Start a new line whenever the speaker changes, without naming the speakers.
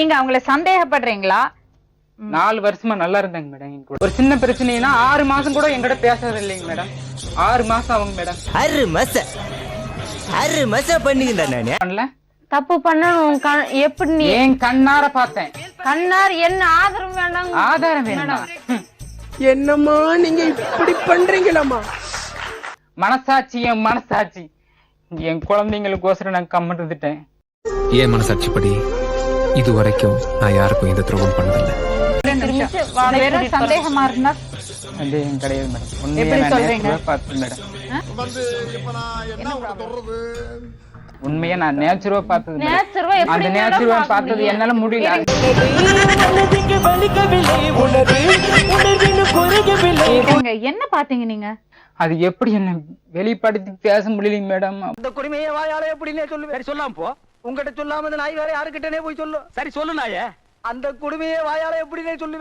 நீங்க அவங்கள சந்தேகப்படுறீங்களா?
4 வருஷமா நல்லா இருந்தாங்க மேடம். ஒரு சின்ன பிரச்சனைனா 6 மாசம் கூட என்கிட்ட பேசுறது இல்லைங்க மேடம். 6 மாசம் ஆகுங்க மேடம்.
6 மாசம் பண்ணிக்கிட்டா நானு
பண்ணல.
தப்பு பண்ண எப்படி நீ
என் கண்ணார பார்த்தேன்.
கண்ணார் என்ன ஆதரவு வேண்டாம்?
ஆதாரம் வேணுமா?
என்னம்மா நீங்க இப்படி பண்றீங்களம்மா?
மனசாட்சி என் மனசாட்சி. என் குழந்தைங்களுக்கோசரம் நான் கம்மன் இருந்துட்டேன்.
ஏன் மனசாட்சிப்படி இது வரைக்கும் நான் யாருக்கும் எந்த துரோகம் பண்ணதில்லை.
வெறும் சந்தேகமா இருந்தா
சந்தேகம் கிடையாது மேடம். உண்மையா
எப்படி
நான்
சொல்றீங்க?
நேச்சுரலா பார்த்தேன் மேடம். உண்மையா நான் நேச்சுரலா பார்த்தது மேடம்.
நேச்சுரலா எப்படி
அந்த
மேடம்
நேச்சுரலா
பார்க்க
பார்த்தது
முடியும்?
என்னால முடியல.
நீங்க என்ன பாத்தீங்க நீங்க?
அது எப்படி என்ன வெளிப்படுத்தி பேச முடியலைங்க மேடம்.
அந்த குடிமையை வாயால எப்படின்னே சொல்லு. சரி சொல்லாம போ. உங்ககிட்ட சொல்லாம இந்த நாய் வேற யாருக்கிட்டனே போய் சொல்லு. சரி சொல்லு நாயே. அந்த குடிமையை வாயால எப்படின்னே சொல்லுவேன்.